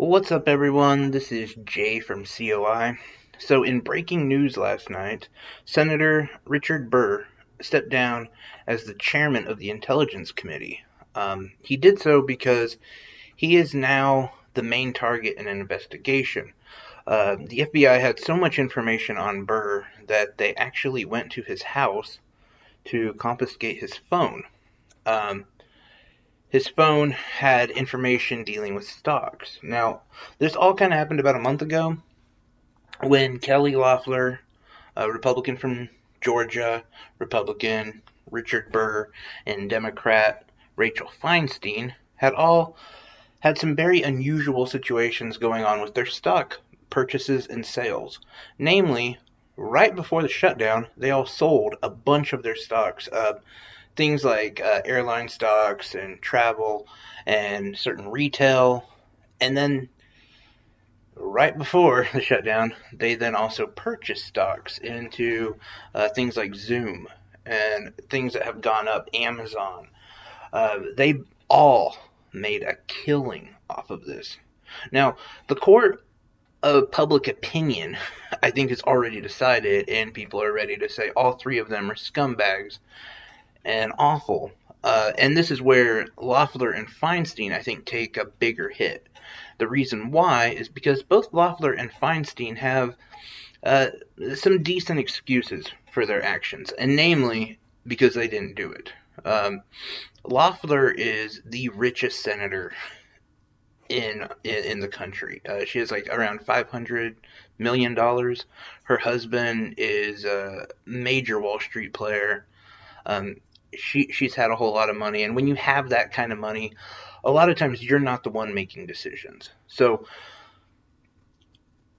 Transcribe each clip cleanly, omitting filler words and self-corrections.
What's up, everyone? This is Jay from COI. So, in breaking news last night, Senator Richard Burr stepped down as the chairman of the Intelligence Committee. He did so because he is now the main target in an investigation. The FBI had so much information on Burr that they actually went to his house to confiscate his phone. Um, his phone had information dealing with stocks. Now, this all kind of happened about a month ago when Kelly Loeffler, a Republican from Georgia, Republican Richard Burr, and Democrat Rachel Feinstein had some very unusual situations going on with their stock purchases and sales. Namely, right before the shutdown, they all sold a bunch of their stocks. Things like airline stocks and travel and certain retail. And then right before the shutdown, they then also purchased stocks into things like Zoom and things that have gone up, Amazon. They all made a killing off of this. Now, the court of public opinion, I think, is already decided, and people are ready to say all three of them are scumbags and awful. And this is where Loeffler and Feinstein, I think, take a bigger hit. The reason why is because both Loeffler and Feinstein have uh, some decent excuses for their actions, and namely because they didn't do it. Loeffler is the richest senator in the country. She has like around $500 million. Her husband is a major Wall Street player. Um, she's had a whole lot of money, and when you have that kind of money, a lot of times you're not the one making decisions. So,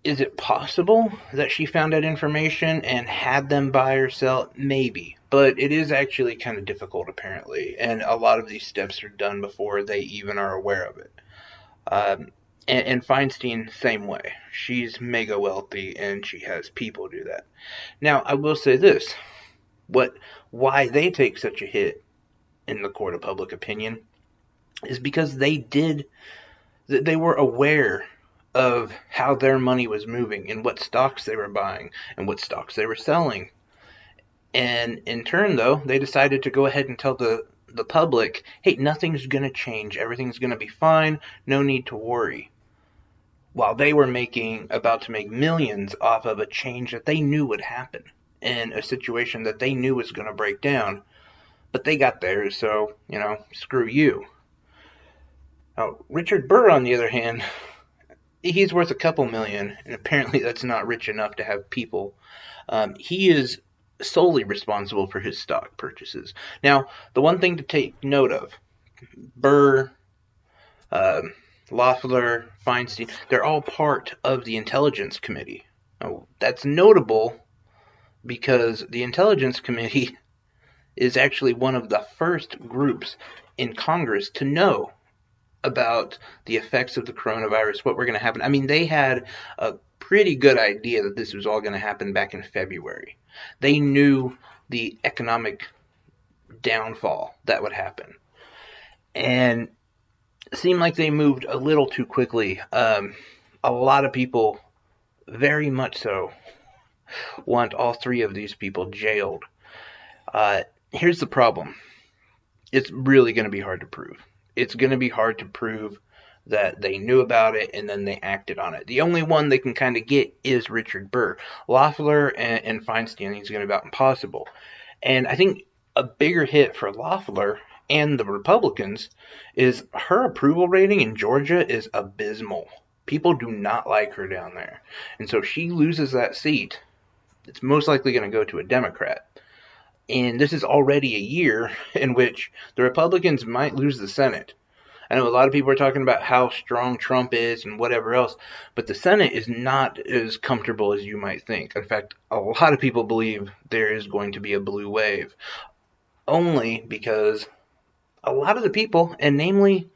is it possible that she found that information and had them buy or sell? Maybe, but it is actually kind of difficult, apparently, and a lot of these steps are done before they even are aware of it. Um, and Feinstein, same way. She's mega wealthy, and she has people do that. Now, I will say this: what why they take such a hit in the court of public opinion is because they were aware of how their money was moving and what stocks they were buying and what stocks they were selling. And in turn, though, they decided to go ahead and tell the public, hey, nothing's going to change. Everything's going to be fine. No need to worry. While they were about to make millions off of a change that they knew would happen in a situation that they knew was going to break down. But they got theirs, so, screw you. Now, Richard Burr, on the other hand, he's worth a couple million, and apparently that's not rich enough to have people. He is solely responsible for his stock purchases. Now, the one thing to take note of, Burr, uh, Loeffler, Feinstein, they're all part of the Intelligence Committee. Now, that's notable because the Intelligence Committee is actually one of the first groups in Congress to know about the effects of the coronavirus, what were going to happen. I mean, they had a pretty good idea that this was all going to happen back in February. They knew the economic downfall that would happen. And it seemed like they moved a little too quickly. A lot of people, very much so, want all three of these people jailed. Here's the problem. It's really going to be hard to prove. It's going to be hard to prove that they knew about it and then they acted on it. The only one they can kind of get is Richard Burr. Loeffler and Feinstein is going to be about impossible. And I think a bigger hit for Loeffler and the Republicans is her approval rating in Georgia is abysmal. People do not like her down there. And so if she loses that seat, it's most likely going to go to a Democrat. And this is already a year in which the Republicans might lose the Senate. I know a lot of people are talking about how strong Trump is and whatever else, but the Senate is not as comfortable as you might think. In fact, a lot of people believe there is going to be a blue wave, only because a lot of the people, and namely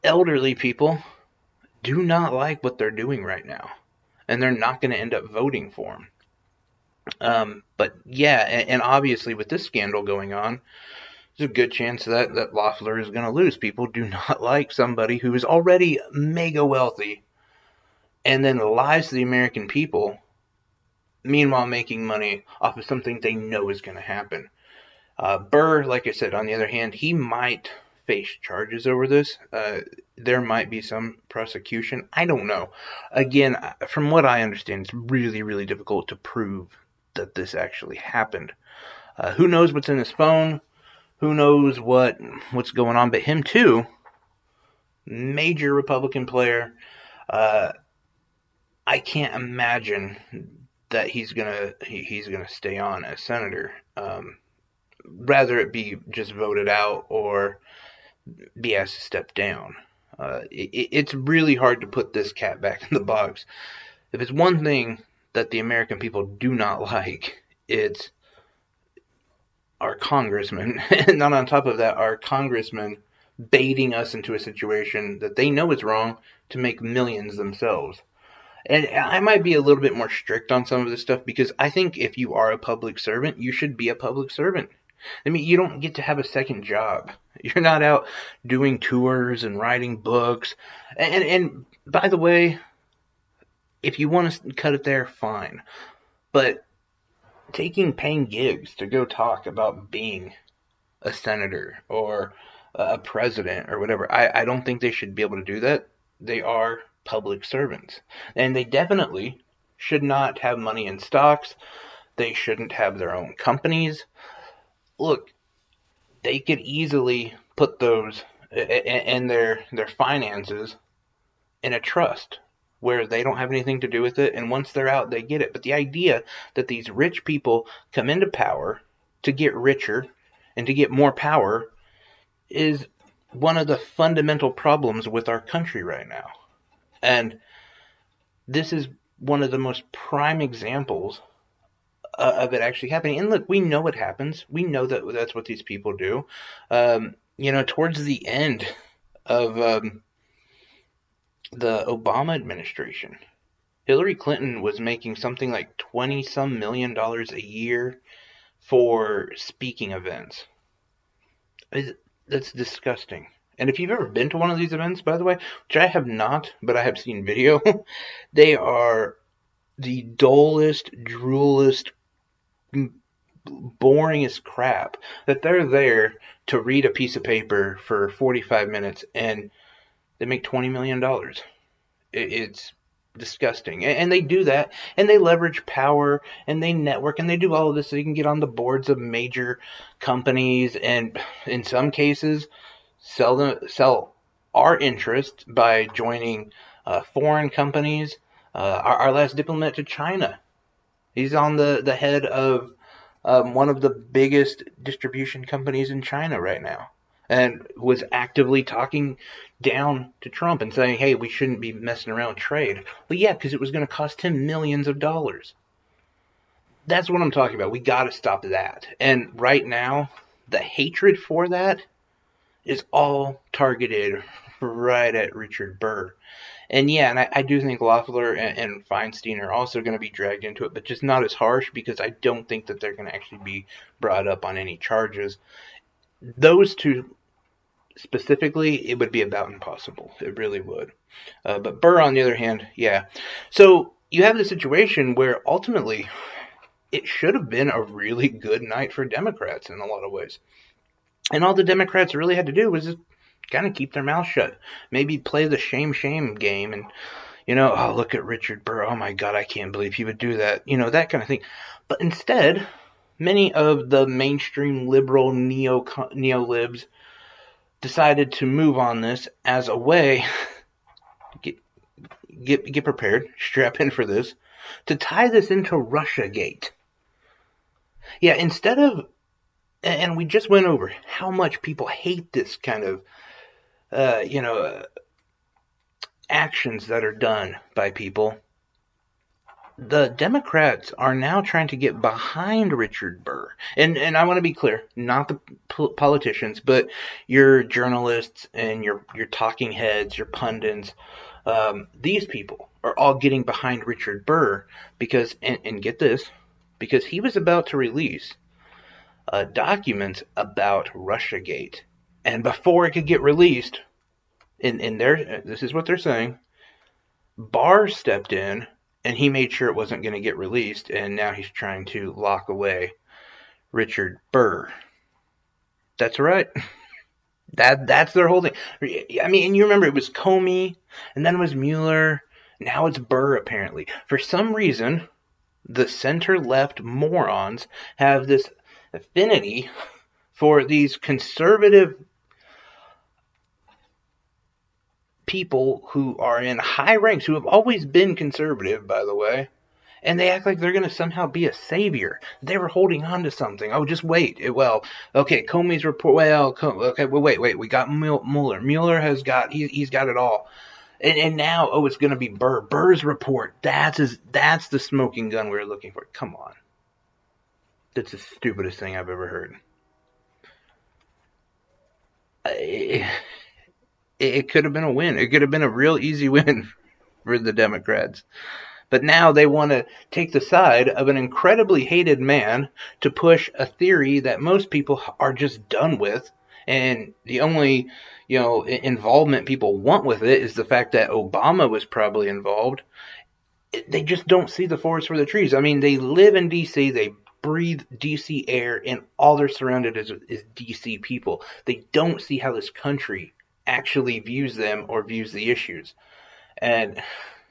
elderly people, do not like what they're doing right now, and they're not going to end up voting for them. But yeah, and obviously with this scandal going on, there's a good chance that Loeffler is going to lose. People do not like somebody who is already mega wealthy and then lies to the American people, meanwhile making money off of something they know is going to happen. Burr, like I said, on the other hand, he might face charges over this. There might be some prosecution. I don't know. Again, from what I understand, it's really, really difficult to prove that this actually happened. Who knows what's in his phone? Who knows what's going on? But him too, major Republican player. Uh, I can't imagine that he's gonna stay on as senator. Rather it be just voted out or be asked to step down. It's really hard to put this cat back in the box. If it's one thing that the American people do not like, it's our congressmen, and not on top of that, our congressmen baiting us into a situation that they know is wrong to make millions themselves. And I might be a little bit more strict on some of this stuff because I think if you are a public servant, you should be a public servant. I mean, you don't get to have a second job. You're not out doing tours and writing books. And by the way, if you want to cut it there, fine. But taking paying gigs to go talk about being a senator or a president or whatever, I don't think they should be able to do that. They are public servants. And they definitely should not have money in stocks. They shouldn't have their own companies. Look, they could easily put those and their finances in a trust where they don't have anything to do with it, and once they're out, they get it. But the idea that these rich people come into power to get richer and to get more power is one of the fundamental problems with our country right now. And this is one of the most prime examples of it actually happening. And look, we know it happens. We know that that's what these people do. Towards the end of the Obama administration, Hillary Clinton was making something like 20 some $million a year for speaking events. That's disgusting. And if you've ever been to one of these events, by the way, which I have not, but I have seen video, they are the dullest, droolest, boringest crap. That they're there to read a piece of paper for 45 minutes and they make $20 million. It's disgusting. And they do that, and they leverage power, and they network, and they do all of this so they can get on the boards of major companies, and in some cases, sell our interest by joining foreign companies. Our last diplomat to China, he's on the head of one of the biggest distribution companies in China right now, and was actively talking down to Trump and saying, hey, we shouldn't be messing around with trade. Well, yeah, because it was going to cost him millions of dollars. That's what I'm talking about. We got to stop that. And right now, the hatred for that is all targeted right at Richard Burr. And yeah, and I do think Loeffler and Feinstein are also going to be dragged into it, but just not as harsh because I don't think that they're going to actually be brought up on any charges. Those two specifically, it would be about impossible. It really would. But Burr, on the other hand, yeah. So you have the situation where ultimately it should have been a really good night for Democrats in a lot of ways. And all the Democrats really had to do was just kind of keep their mouth shut. Maybe play the shame game and, oh, look at Richard Burr. Oh, my God, I can't believe he would do that. That kind of thing. But instead, many of the mainstream liberal neo-libs decided to move on this as a way, get prepared, strap in for this, to tie this into Russiagate. Yeah, instead of, and we just went over how much people hate this kind of, actions that are done by people. The Democrats are now trying to get behind Richard Burr. And I want to be clear, not the politicians, but your journalists and your talking heads, your pundits. These people are all getting behind Richard Burr because, and get this, because he was about to release documents about Russiagate. And before it could get released, in their this is what they're saying, Barr stepped in and he made sure it wasn't going to get released, and now he's trying to lock away Richard Burr. That's right. That's their whole thing. I mean, and you remember it was Comey, and then it was Mueller. Now it's Burr. Apparently, for some reason, the center-left morons have this affinity for these conservative people who are in high ranks, who have always been conservative, by the way, and they act like they're going to somehow be a savior. They were holding on to something. Oh, just wait. Okay, Comey's report. Okay, wait. We got Mueller. Mueller has got he's got it all. And now, it's going to be Burr. Burr's report. That's the smoking gun we were looking for. Come on. That's the stupidest thing I've ever heard. It could have been a win. It could have been a real easy win for the Democrats. But now they want to take the side of an incredibly hated man to push a theory that most people are just done with. And the only, involvement people want with it is the fact that Obama was probably involved. They just don't see the forest for the trees. I mean, they live in D.C., they breathe D.C. air, and all they're surrounded is D.C. people. They don't see how this country actually views them or views the issues. And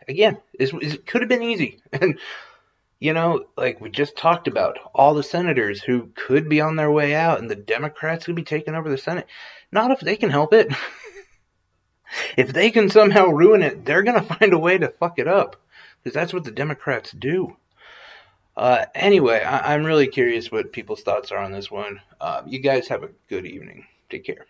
again, it could have been easy. And, like we just talked about, all the senators who could be on their way out and the Democrats could be taking over the Senate. Not if they can help it. If they can somehow ruin it, they're going to find a way to fuck it up. Because that's what the Democrats do. Anyway, I'm really curious what people's thoughts are on this one. You guys have a good evening. Take care.